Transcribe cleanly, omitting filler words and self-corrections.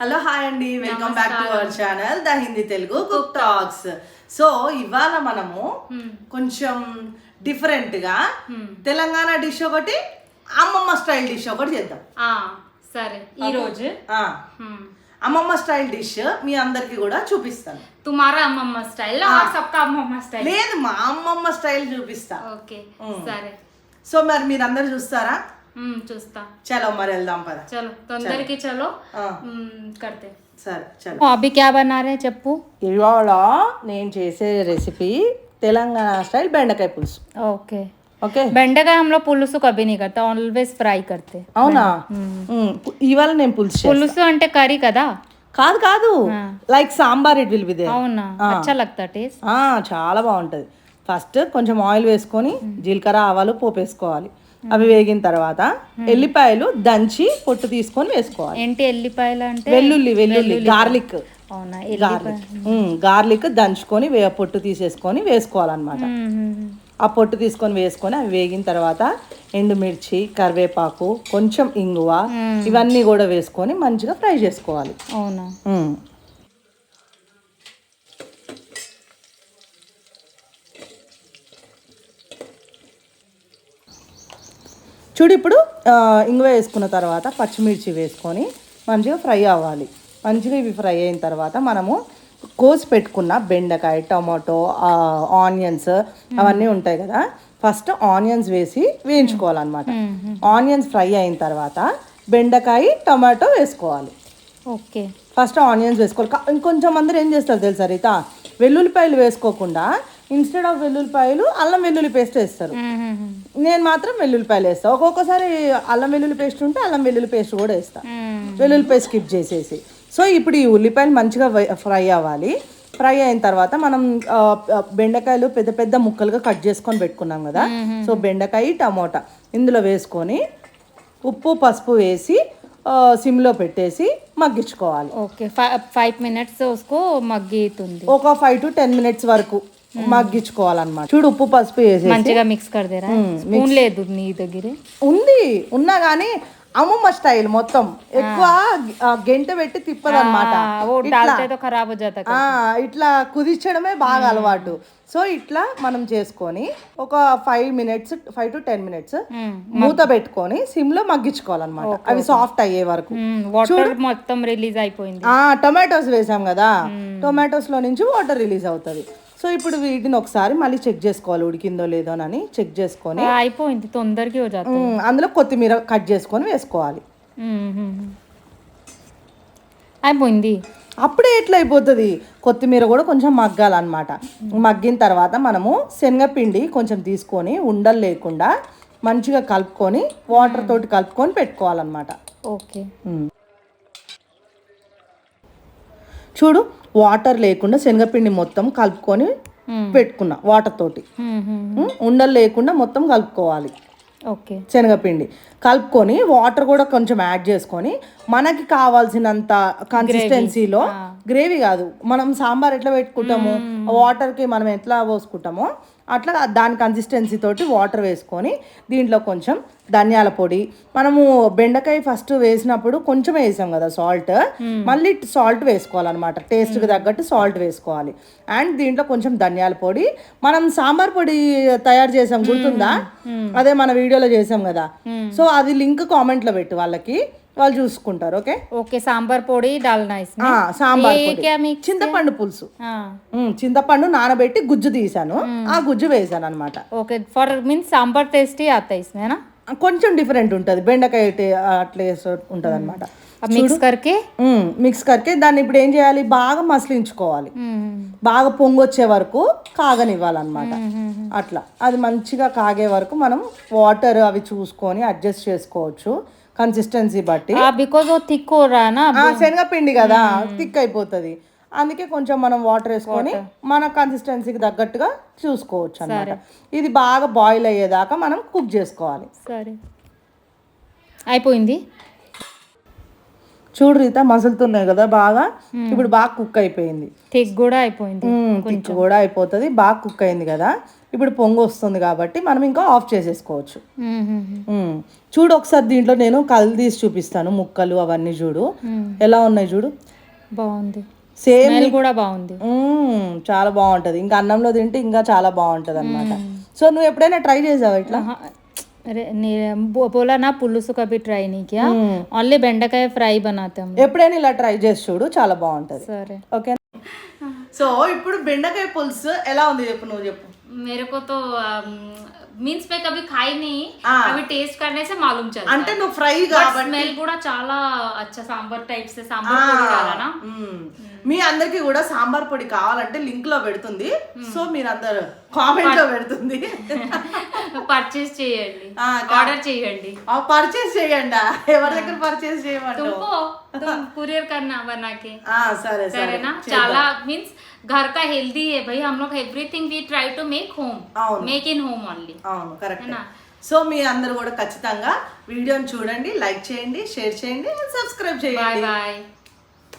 Hello hi అండి, welcome back to our channel the Hindi Telugu cook talks. So ఇవాళ మనము కొంచెం డిఫరెంట్ గా తెలంగాణ డిష్ ఒకటి, అమ్మమ్మ స్టైల్ డిష్ ఒకటి చేద్దాం. సరే, ఈ రోజు అమ్మమ్మ స్టైల్ డిష్ మీ అందరికి కూడా చూపిస్తాను. తుమారా అమ్మమ్మ స్టైల్ సబ్కా అమ్మమ్మ స్టైల్ లేదు, మా అమ్మమ్మ స్టైల్ చూపిస్తా. ఓకే సరే. సో మరి మీరందరు చూస్తారా? చూస్తా. చలో మరి వెళ్దాం పద. చలో తొందరకి చలో కర్తే. సరే చలో. అభి క్యా బనారే చెప్పు. ఇవాళ నేను చేసే రెసిపీ తెలంగాణ స్టైల్ బెండకాయ పులుసు. Okay okay. బెండకాయ हम लोग పులుసు కभी नहीं करते, ఆల్వేస్ ఫ్రై करते. అవునా? ఇవాళ నేను పులుసు అంటే కర్రీ కదా? కాదు కాదు, like sambar it will be there. అవునా? అచ్చా లగ్తా టేస్ట్. చాలా బాగుంటది. ఫస్ట్ కొంచెం ఆయిల్ వేసుకొని జీలకర్ర ఆవాలు పోపు వేసుకోవాలి. అవి వేగిన తర్వాత ఎల్లిపాయలు దంచి పొట్టు తీసుకొని వేసుకోవాలి. ఏంటి ఎల్లిపాయలు అంటే? వెల్లుల్లి గార్లిక్. అవునా? గార్లిక్ దంచుకొని పొట్టు తీసేసుకొని వేసుకోవాలన్నమాట. ఆ పొట్టు తీసుకొని వేసుకొని అవి వేగిన తర్వాత ఎండుమిర్చి, కరివేపాకు, కొంచెం ఇంగువ ఇవన్నీ కూడా వేసుకొని మంచిగా ఫ్రై చేసుకోవాలి. అవునా? చూడు, ఇప్పుడు ఇంగువ వేసుకున్న తర్వాత పచ్చిమిర్చి వేసుకొని మంచిగా ఫ్రై అవ్వాలి. మంచిగా ఇవి ఫ్రై అయిన తర్వాత మనము కోసి పెట్టుకున్న బెండకాయ, టమాటో, ఆనియన్స్ అవన్నీ ఉంటాయి కదా, ఫస్ట్ ఆనియన్స్ వేసి వేయించుకోవాలన్నమాట. ఆనియన్స్ ఫ్రై అయిన తర్వాత బెండకాయ, టమాటో వేసుకోవాలి. ఓకే. ఫస్ట్ ఆనియన్స్ వేసుకోవాలి. ఇంకొంచెం అందరు ఏం చేస్తారు తెలుసా రీత, వెల్లుల్లిపాయలు వేసుకోకుండా ఇన్స్టెడ్ ఆఫ్ వెల్లుల్లిపాయలు అల్లం వెల్లుల్లి పేస్ట్ వేస్తారు. నేను మాత్రం వెల్లుల్లిపాయలు వేస్తాను. ఒక్కొక్కసారి అల్లం వెల్లుల్లి పేస్ట్ ఉంటే అల్లం వెల్లుల్లి పేస్ట్ కూడా వేస్తాను. వెల్లుల్లిపాయ స్కిప్ చేసేసి. సో ఇప్పుడు ఈ ఉల్లిపాయలు మంచిగా ఫ్రై అవ్వాలి. ఫ్రై అయిన తర్వాత మనం బెండకాయలు పెద్ద పెద్ద ముక్కలుగా కట్ చేసుకొని పెట్టుకున్నాం కదా, సో బెండకాయ, టమోటా ఇందులో వేసుకొని ఉప్పు పసుపు వేసి సిమ్లో పెట్టేసి మగ్గించుకోవాలి. ఓకే. 5 minutes మగ్గితుంది. ఒక 5 to 10 minutes వరకు మగ్గించుకోవాలన్నమాట. చూడు, ఉప్పు పసుపు వేసి మంచిగా మిక్స్ కర్దేరా. స్పూన్ లేదు నీ దగ్గర? ఉంది, ఉన్నా గానీ అమ్మమ్మ స్టైల్ మొత్తం ఎక్కువ గెంట పెట్టి తిప్పదన్నమాట. ఇట్లా కుదించడమే బాగా అలవాటు. సో ఇట్లా మనం చేసుకొని ఒక 5 to 10 minutes మూత పెట్టుకొని సిమ్ లో మగ్గించుకోవాలన్నమాట. అవి సాఫ్ట్ అయ్యే వరకు. వాటర్ మొత్తం రిలీజ్ అయిపోయింది. టొమాటోస్ వేసాం కదా, టొమాటోస్ లో నుంచి వాటర్ రిలీజ్ అవుతుంది. సో ఇప్పుడు వీటిని ఒకసారి మళ్ళీ చెక్ చేసుకోవాలి, ఉడికిందో లేదో అని చెక్ చేసుకొని. అయిపోయింది తొందరగా. అందులో కొత్తిమీర కట్ చేసుకొని వేసుకోవాలి. అయిపోయింది. అప్పుడే ఎట్లా అయిపోతుంది, కొత్తిమీర కూడా కొంచెం మగ్గాలన్నమాట. మగ్గిన తర్వాత మనము శనగపిండి కొంచెం తీసుకొని ఉండలు లేకుండా మంచిగా కలుపుకొని వాటర్ తోటి కలుపుకొని పెట్టుకోవాలన్నమాట. ఓకే. చూడు, వాటర్ లేకుండా శనగపిండి మొత్తం కలుపుకొని పెట్టుకున్నా వాటర్ తోటి. ఉండలు లేకుండా మొత్తం కలుపుకోవాలి. ఓకే. శనగపిండి కలుపుకొని వాటర్ కూడా కొంచెం యాడ్ చేసుకొని మనకి కావాల్సినంత కన్సిస్టెన్సీలో, గ్రేవీ కాదు, మనం సాంబార్ ఎట్లా పెట్టుకుంటామో వాటర్కి మనం ఎట్లా పోసుకుంటామో అట్లా దాని కన్సిస్టెన్సీ తోటి వాటర్ వేసుకొని దీంట్లో కొంచెం ధనియాల పొడి, మనము బెండకాయ ఫస్ట్ వేసినప్పుడు కొంచెం వేసాం కదా సాల్ట్, మళ్ళీ సాల్ట్ వేసుకోవాలన్నమాట. టేస్ట్కి తగ్గట్టు సాల్ట్ వేసుకోవాలి. అండ్ దీంట్లో కొంచెం ధనియాల పొడి, మనం సాంబార్ పొడి తయారు చేసాం గుర్తుందా, అదే మన వీడియోలో చేసాం కదా, సో అది లింక్ కామెంట్లో పెట్టు, వాళ్ళకి వాళ్ళు చూసుకుంటారు. ఓకే. ఓకే. సాంబార్ పొడి డాల్నా. సాంబార్ పొడి, చింతపండు పులుసు, చింతపండు నానబెట్టి గుజ్జు తీసాను, ఆ గుజ్జు వేసాను అనమాట. Okay. For means sambar tasty आता है इसमें ना, కొంచెం డిఫరెంట్ ఉంటుంది, బెండకాయ అట్లా ఉంటుంది అనమాట. మిక్స్ కర్కే దాన్ని ఇప్పుడు ఏం చేయాలి, బాగా మసలించుకోవాలి, బాగా పొంగొచ్చే వరకు కాగనివ్వాలన్నమాట. అట్లా అది మంచిగా కాగే వరకు మనం వాటర్ అవి చూసుకొని అడ్జస్ట్ చేసుకోవచ్చు కన్సిస్టెన్సీ బట్టి. బికాజ్ థిక్ శనగపిండి కదా, థిక్ అయిపోతుంది. అందుకే కొంచెం మనం వాటర్ వేసుకొని మన కన్సిస్టెన్సీకి తగ్గట్టుగా చూసుకోవచ్చు అన్నమాట. ఇది బాగా బాయిల్ అయ్యేదాకా మనం కుక్ చేసుకోవాలి. సరే, అయిపోయింది. చూడు రీత, మసులుతున్నాయి కదా బాగా. ఇప్పుడు బాగా కుక్ అయిపోయింది. థిక్ కూడా అయిపోయింది, థిక్ కూడా అయిపోతుంది. బాగా కుక్ అయింది కదా. ఇప్పుడు పొంగు వస్తుంది కాబట్టి మనం ఇంకా ఆఫ్ చేసేసుకోవచ్చు. మ్మ్. చూడు ఒకసారి దీంట్లో నేను కళ్ళు తీసి చూపిస్తాను, ముక్కలు అవన్నీ చూడు ఎలా ఉన్నాయి చూడు. బాగుంది, సేమ్ స్మెల్ కూడా బాగుంది. చాలా బాగుంటది, ఇంకా అన్నంలో తింటే ఇంకా చాలా బాగుంటది అనమాట. సో నువ్వు ఎప్పుడైనా ట్రై చేసావా ఇట్లా? अरे बोला ना पुल्लुसु कभी ट्राई नहीं किया, ओनली बेंडकाय फ्राई बनाते हम. ఎప్పుడైనా ఇలా ట్రై చేసి చూడు, చాలా బాగుంటది. సరే, ఓకే. సో ఇప్పుడు బెండకాయ పులుసు ఎలా ఉంది చెప్పు, నువ్వు చెప్పు. मेरे को तो मीन्स मैं कभी खाई नहीं, अभी टेस्ट करने से मालूम चला. అంటే నువ్వు ఫ్రై बट కాబట్టి स्मेल కూడా చాలా अच्छा सांबर टाइप से सांबर పొడి डाला. మీ అందరికి కూడా సాంబార్ పొడి కావాలంటే లింక్ లో పెడుతుంది, సో మీరు అందరు కామెంట్ లో పెడుతుంది, పర్చేస్ చేయండి, ఆర్డర్ చేయండి. పర్చేస్ చేయండి. ఎవరి దగ్గర పర్చేస్ చేయమంటావు? तुम कुरियर करना बना के. సరే సరే సరేనా? చాలా మీన్స్ घर का हेल्दी है भाई, हम लोग everything we try to make home, make in home only. అవును, కరెక్ట్. సో మీ అందరు కూడా ఖచ్చితంగా వీడియోని చూడండి, లైక్ చేయండి, షేర్ చేయండి, సబ్స్క్రైబ్ చేయండి. Bye bye.